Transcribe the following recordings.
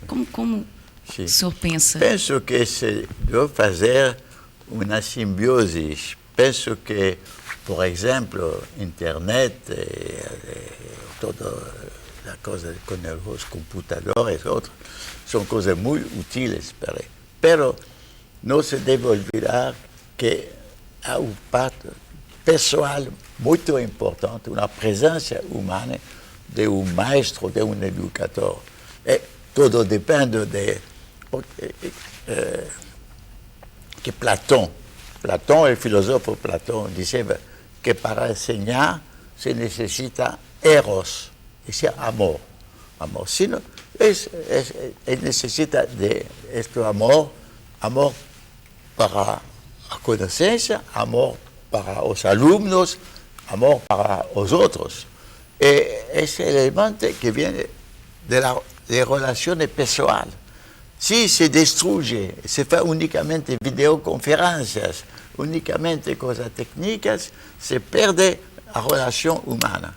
Como Sim. o senhor pensa? Penso que se deve fazer uma simbiose. Penso que, por exemplo, internet toda a coisa com os computadores, outros, são coisas muito úteis para ele. Pero não se deve olvidar que há uma parte pessoal muito importante, uma presença humana de um maestro, de um educador. E tudo depende de que Platão, o filósofo Platão, dizia que para ensinar se necessita eros, isso é amor. Amor. Sino, ele necessita de este amor para a conhecência, amor para os alunos, amor para os outros. E esse elemento que vem de relações pessoais. Se se destrui, se faz unicamente videoconferências, unicamente coisas técnicas, se perde a relação humana.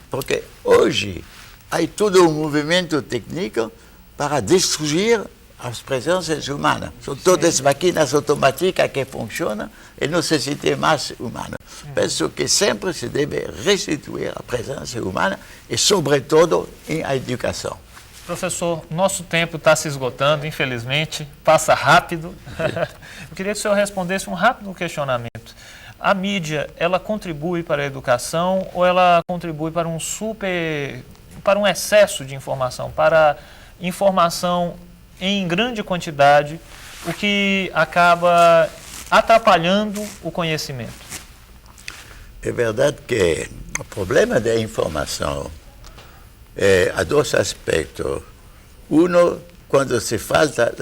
Porque hoje há todo um movimento técnico para destruir as presenças humanas. São todas máquinas automáticas que funcionam e não se sente mais humano. Penso que sempre se deve restituir a presença humana e, sobretudo, na educação. Professor, nosso tempo está se esgotando, infelizmente, passa rápido. Eu queria que o senhor respondesse um rápido questionamento. A mídia, ela contribui para a educação ou ela contribui para um excesso de informação, para informação em grande quantidade, o que acaba atrapalhando o conhecimento? É verdade que o problema da informação há dois aspectos. Um, quando se falta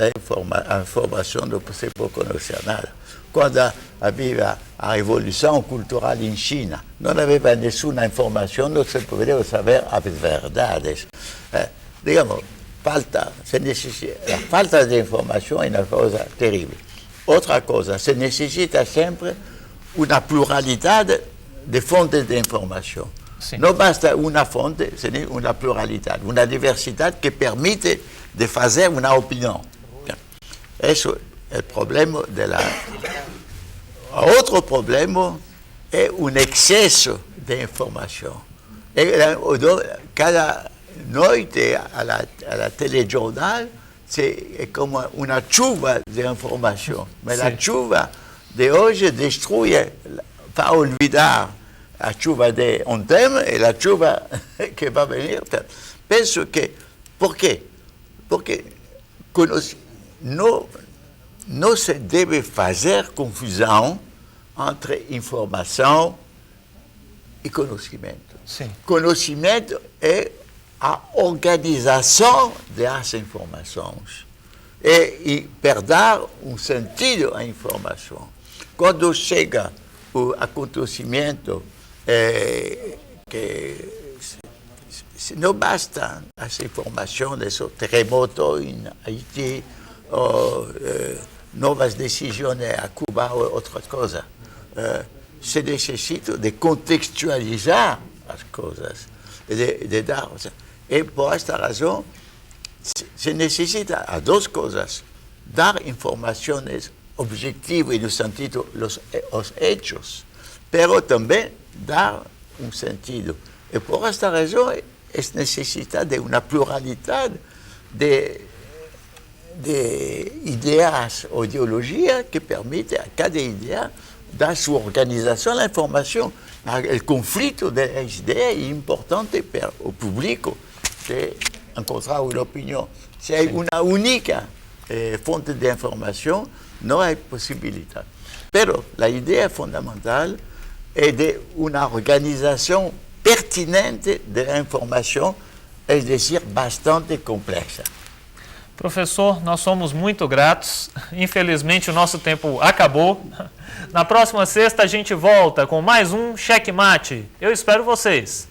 a informação, não se pode conhecer nada. Quando havia a revolução cultural em China, não havia nenhuma informação, não se podia saber as verdades. Digamos, a falta de informação é uma coisa terrível. Outra coisa, se necessita sempre uma pluralidade de fontes de informação. Sim. Não basta uma fonte, senão uma pluralidade, uma diversidade que permite de fazer uma opinião. Esse é o problema Outro problema é um excesso de informação. Cada noite a telejornal é como uma chuva de informação. Mas a chuva de hoje destrói, faz olvidar a chuva de ontem e a chuva que vai venir. Penso que, por quê? Porque não se deve fazer confusão entre informação e conhecimento. Sim. Conhecimento é a organização das informações e perder um sentido à informação. Quando chega o acontecimento que não basta as informações do terremoto em Haiti, ou novas decisões a Cuba ou outra coisa. Se necessita de contextualizar as coisas, de dar. E por esta razão, se necessita a duas coisas: dar informações objetivas no sentido os hechos, pero também dar um sentido. E por esta razão, é necessidade de uma pluralidade de ideias ou ideologias que permite a cada ideia dar sua organização à informação. O conflito das ideias é importante para o público de encontrar uma opinião. Se há uma única fonte de informação, não há possibilidade. Pero a ideia fundamental é de uma organização pertinente da informação, é dizer, bastante complexa. Professor, nós somos muito gratos. Infelizmente, o nosso tempo acabou. Na próxima sexta, a gente volta com mais um Checkmate. Eu espero vocês.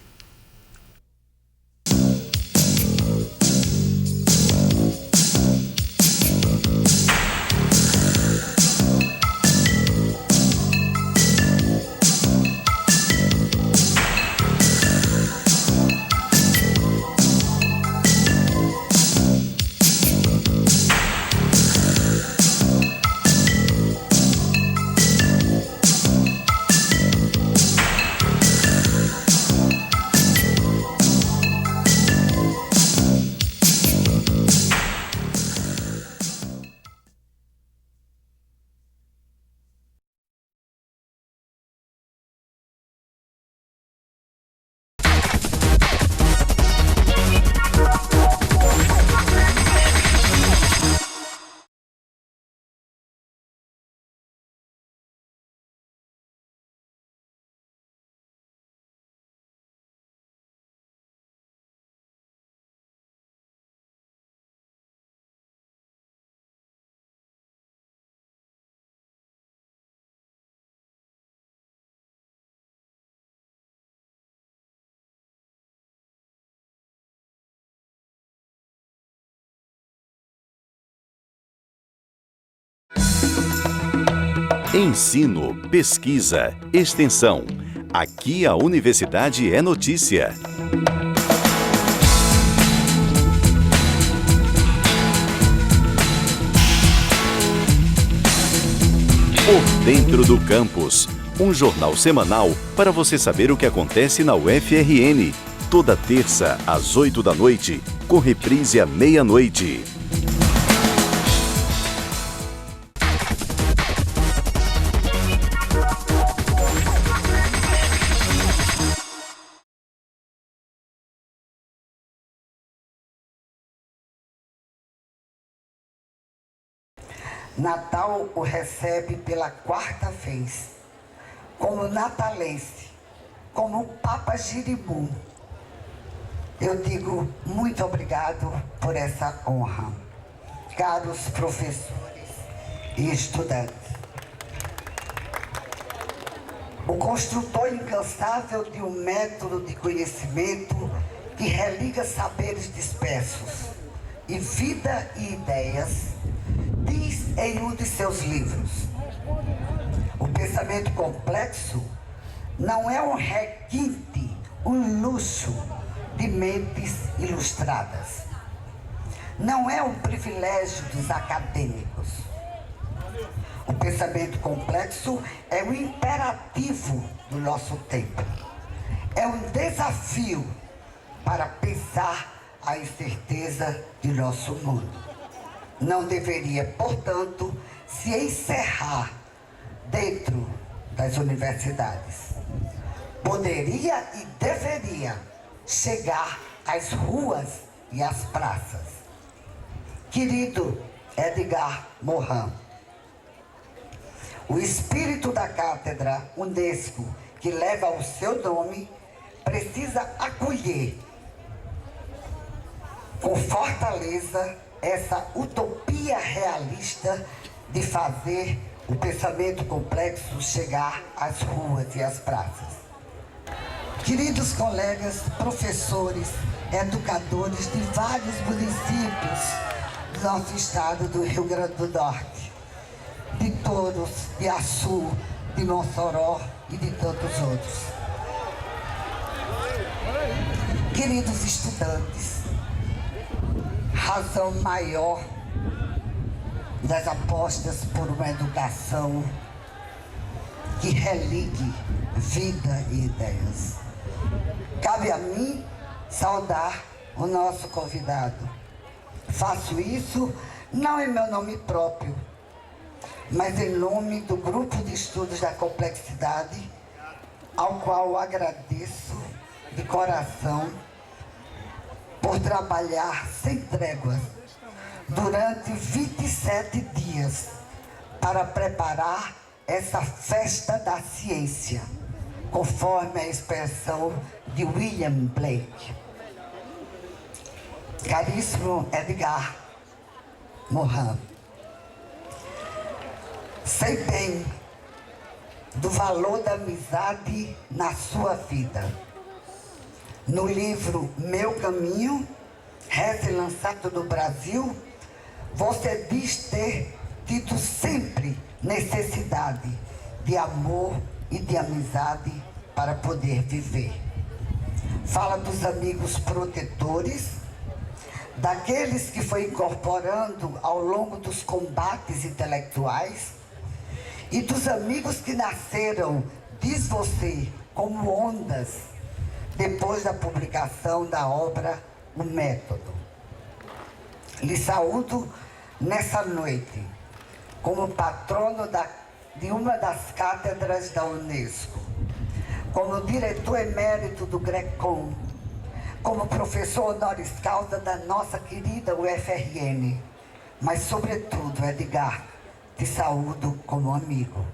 Ensino, pesquisa, extensão. Aqui a Universidade é notícia. Por Dentro do Campus, um jornal semanal para você saber o que acontece na UFRN. Toda terça, às 8 da noite, com reprise à meia-noite. Natal o recebe pela quarta vez, como natalense, como Papa Girimum. Eu digo muito obrigado por essa honra, caros professores e estudantes. O construtor incansável de um método de conhecimento que religa saberes dispersos e vida e ideias, diz em um de seus livros: o pensamento complexo não é um requinte, um luxo de mentes ilustradas. Não é um privilégio dos acadêmicos. O pensamento complexo é um imperativo do nosso tempo. É um desafio para pensar a incerteza de nosso mundo. Não deveria, portanto, se encerrar dentro das universidades. Poderia e deveria chegar às ruas e às praças. Querido Edgar Morin, o espírito da cátedra Unesco, que leva o seu nome, precisa acolher com fortaleza essa utopia realista de fazer o pensamento complexo chegar às ruas e às praças. Queridos colegas, professores, educadores de vários municípios do nosso estado do Rio Grande do Norte, de Touros, de Açu, de Mossoró e de tantos outros. Queridos estudantes, razão maior das apostas por uma educação que religue vida e ideias. Cabe a mim saudar o nosso convidado. Faço isso não em meu nome próprio, mas em nome do Grupo de Estudos da Complexidade, ao qual agradeço de coração por trabalhar sem tréguas durante 27 dias para preparar essa festa da ciência, conforme a expressão de William Blake. Caríssimo Edgar Morin, sei bem do valor da amizade na sua vida. No livro Meu Caminho, recém-lançado no Brasil, você diz ter tido sempre necessidade de amor e de amizade para poder viver. Fala dos amigos protetores, daqueles que foi incorporando ao longo dos combates intelectuais, e dos amigos que nasceram, diz você, como ondas, depois da publicação da obra O Método. Lhe saúdo nessa noite como patrono de uma das cátedras da Unesco, como diretor emérito do GRECOM, como professor honoris causa da nossa querida UFRN, mas, sobretudo, Edgar, te saúdo como amigo.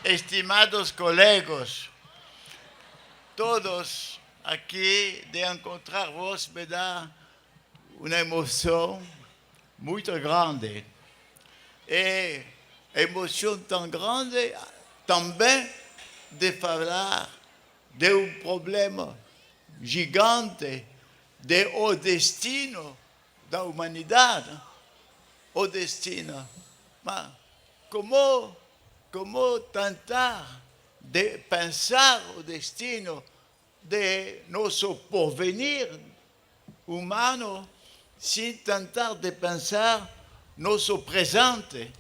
Estimados colegas, todos aqui de encontrar-vos me dá uma emoção muito grande. E emoção tão grande também de falar de um problema gigante, de o destino da humanidade. O destino. Mas como tentar de pensar o destino de nosso porvenir humano sin tentar de pensar nosso presente.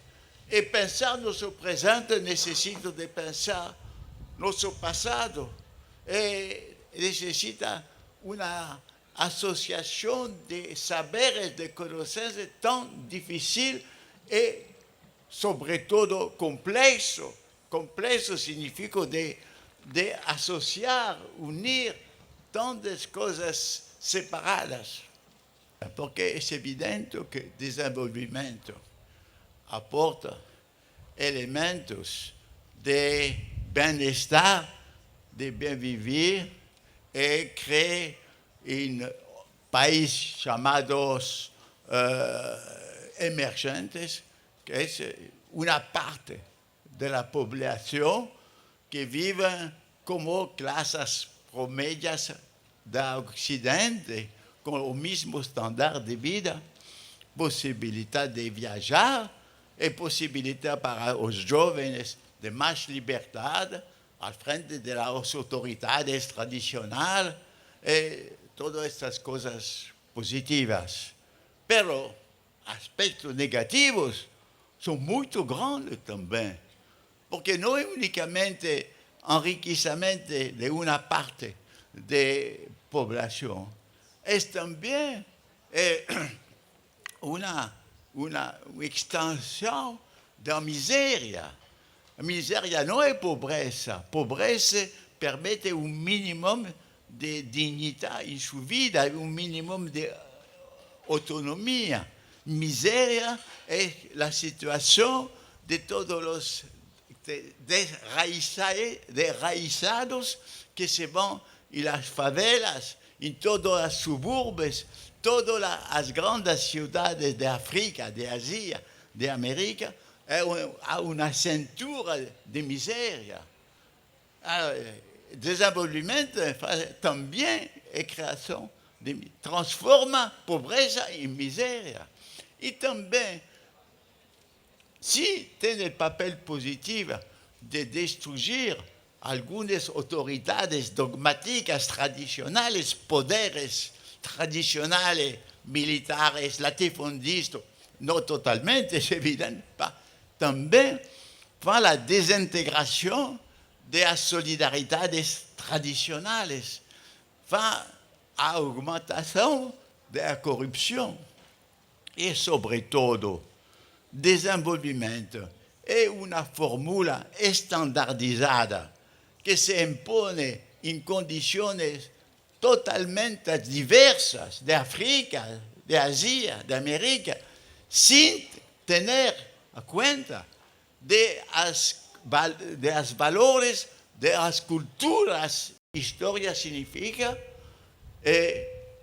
E pensar nosso presente necessita de pensar nosso passado. E necessita uma associação de saberes, de conhecências tão difícil e, sobretudo, complexo. Complexo significa de associar, unir tantas coisas separadas. Porque é evidente que desenvolvimento aporta elementos de bem-estar, de bem viver e cria em países chamados emergentes, que é uma parte da população que vive como classes promédias do Ocidente, com o mesmo standard de vida, possibilidade de viajar e possibilidade para os jovens de mais liberdade à frente das autoridades tradicionais e todas essas coisas positivas. Pero aspectos negativos são muito grandes também, porque não é unicamente enriquecimento de uma parte da população, é também uma extensão da miséria. A miséria não é pobreza. Pobreza permite um mínimo de dignidade em sua vida, um mínimo de autonomia. Miséria é a situação de todos os desraizados que se vão nas favelas, em todos os subúrbios, todas as grandes cidades de África, de Ásia, de América, há uma cintura de miséria. Desenvolvimento também é criação, transforma pobreza em miséria. E também, se tem o papel positivo de destruir algumas autoridades dogmáticas tradicionais, poderes tradicionais, militares, latifundistas, não totalmente, é evidente, também faz a desintegração das solidariedades tradicionais, faz a aumentação da corrupção e, sobretudo, desenvolvimento é uma fórmula estandardizada que se impõe em condições totalmente diversas de África, de Ásia, de América, sem ter a conta dos valores, das culturas. História significa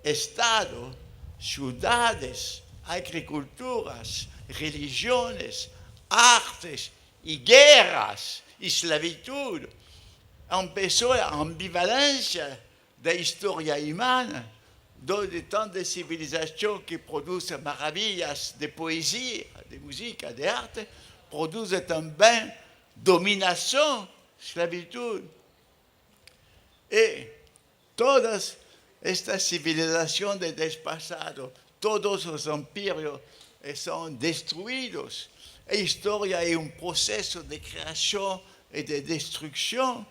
Estado, cidades, agriculturas, religiões, artes e guerras, esclavitud. Começou a ambivalência da história humana, de tantas civilizações que produzem maravilhas de poesia, de música, de arte, produzem também dominação, esclavitud. E todas estas civilizações do passado, todos os empírios são destruídos. A história é um processo de criação e de destruição.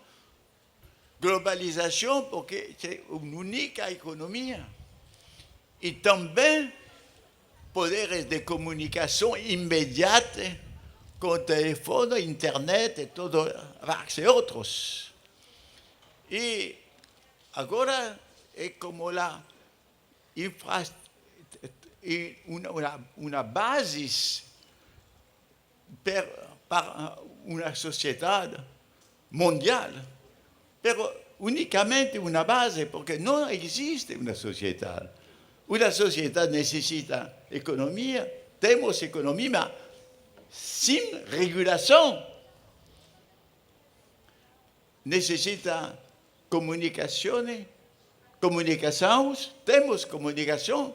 Globalização, porque é uma única economia. E também poderes de comunicação imediata, com telefone, internet e todos e outros. E agora é como uma base para uma sociedade mundial. Pero unicamente uma base, porque não existe uma sociedade. Uma sociedade necessita economia, temos economia, mas sem regulação. Necessita comunicações, temos comunicação,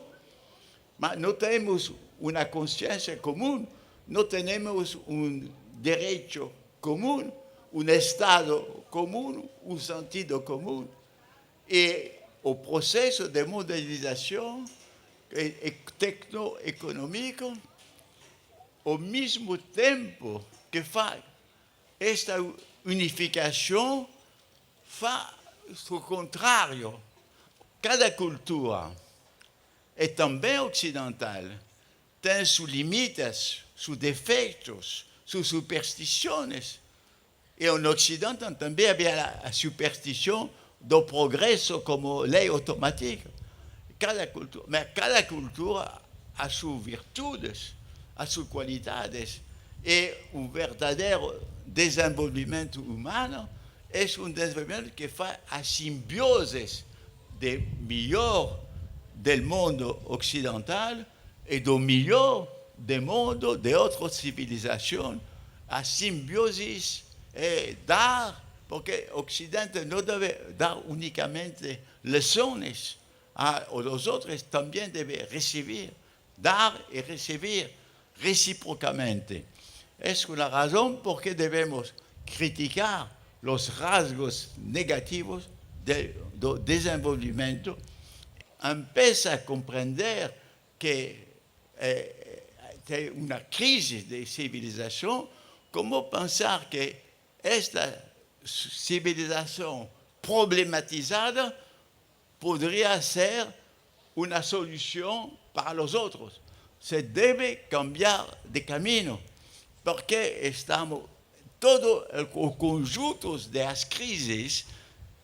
mas não temos uma consciência comum, não temos derecho común, un Estado común, un sentido común. E o processo de modernização tecnoeconômica, ao mesmo tempo que faz esta unificação, faz o contrário. Cada cultura, e também ocidental, tem suas limites, seus defeitos, suas superstições. E no Ocidente também havia a superstição do progresso como lei automática. Mas cada cultura a suas virtudes, a suas qualidades. E um verdadeiro desenvolvimento humano é um desenvolvimento que faz a simbiose do melhor do mundo ocidental e do melhor do mundo de outras civilizações. A simbiose é dar, porque o Ocidente não deve dar unicamente lições, os outros também devem receber, dar e receber reciprocamente. Essa é a razão por que devemos criticar os rasgos negativos do desenvolvimento. Empieza a compreender que tem uma crise de civilização. Como pensar que esta civilização problematizada poderia ser uma solução para os outros? Se deve cambiar de caminho, porque estamos todo o conjunto das crises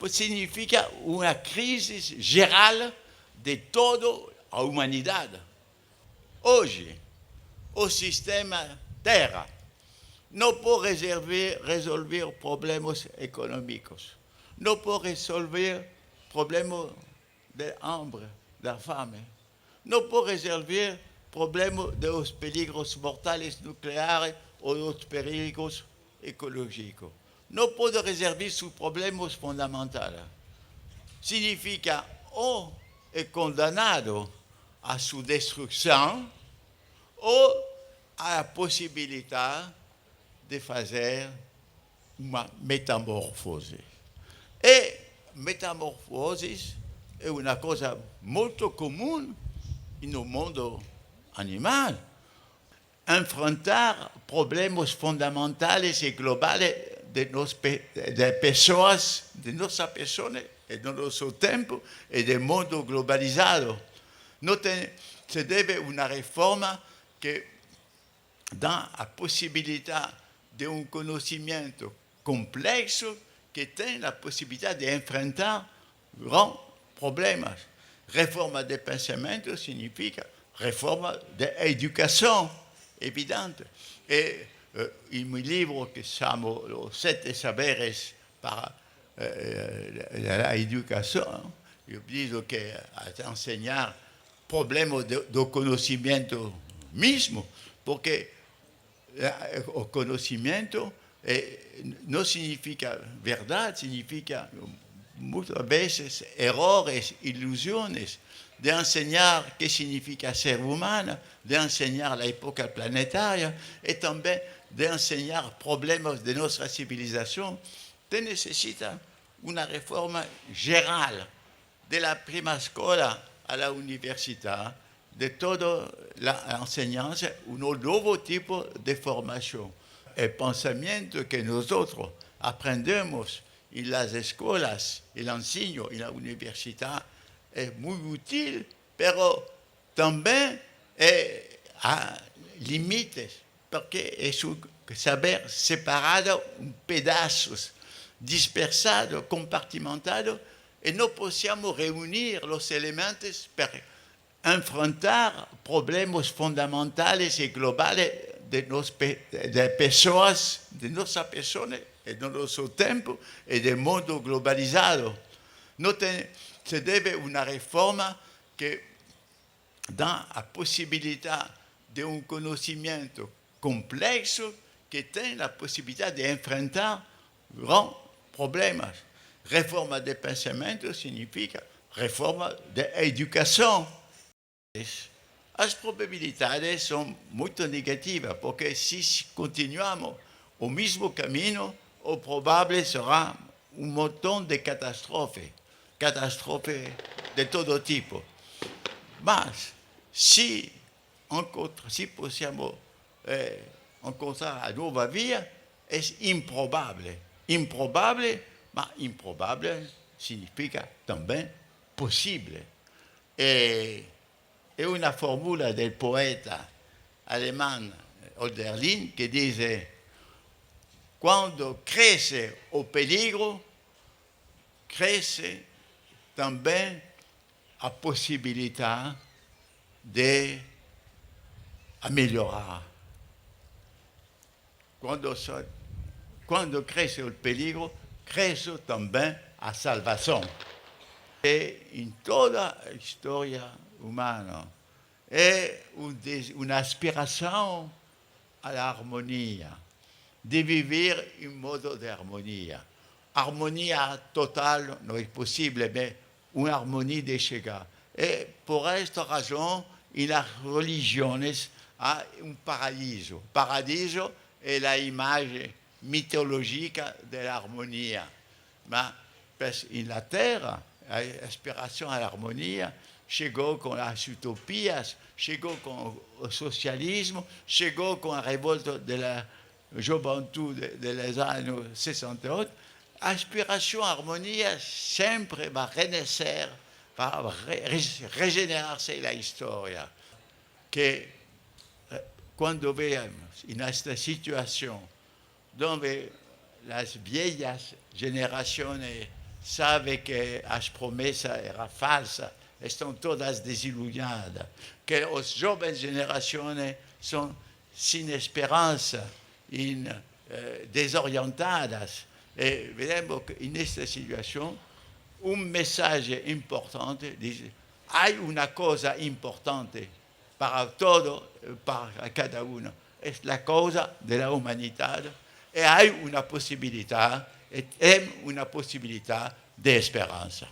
significa uma crise geral de toda a humanidade. Hoje, o sistema Terra não pode resolver problemas econômicos, não pode resolver problemas de hambre, da fome, não pode resolver problemas dos perigos mortais nucleares ou dos perigos ecológicos. Não pode resolver seus problemas fundamentais. Significa ou é condenado à sua destruição ou à possibilidade de fazer uma metamorfose. E metamorfose é uma coisa muito comum no mundo animal. Enfrentar problemas fundamentais e globais de nossa pessoa e do nosso tempo e do mundo globalizado. Se deve uma reforma que dá a possibilidade de um conhecimento complexo que tem a possibilidade de enfrentar grandes problemas. Reforma de pensamento significa reforma da educação, evidente. E em meu livro que chamo Os 7 Saberes para a Educação, eu digo que ensinar problemas do conhecimento mesmo, porque o conhecimento não significa verdade, significa muitas vezes erros, ilusões, de ensinar o que significa ser humano, de ensinar a época planetária e também de ensinar problemas de nossa civilização, necessita uma reforma geral, da primeira escola à universidade, de toda a enseñança, um novo tipo de formação. O pensamento que nós aprendemos nas escolas, e o ensino e na universidade é muito útil, mas também há limites, porque é saber separar em pedaços, dispersado, compartimentado, e não podemos reunir os elementos para enfrentar problemas fundamentais e globais de pessoas, de nossa pessoa e do nosso tempo e do mundo globalizado. Se deve uma reforma que dá a possibilidade de um conhecimento complexo que tem a possibilidade de enfrentar grandes problemas. Reforma de pensamento significa reforma da educação. As probabilidades são muito negativas, porque se continuamos au mismo camino o probable será un montón de catástrofes de todo tipo. Mas, si possiamo encontrar la nuova via, es improbable. Ma improbable significa también posible. È una formula del poeta alemán Hölderlin che dice: quando crece o peligro, crece también la posibilidad de mejorar. Cuando crece el peligro, crece también la salvación. En toda la historia humana es una aspiración a la armonía, de vivir en modo de armonía. Armonía total no es posible, pero una armonía de llegar. Y por esta razón, en las religiones hay un paraíso. Paraíso es la imagen mitológica de la armonía. Pues en la tierra, hay aspiración a la armonía, llegó con las utopías, llegó con el socialismo, llegó con la revolta de la juventud de los años 68. Aspiración a armonía siempre va a renacer, va a regenerarse la historia. Que cuando veamos en esta situación donde las viejas generaciones saben que las promesas eran falsas, están todas desilusionadas, que las jóvenes generaciones son sin esperanza, desorientadas. Veremos que en esta situación un mensaje importante dice: hay una cosa importante para todo, para cada uno, es la causa de la humanidad, y hay una posibilidad de esperanza.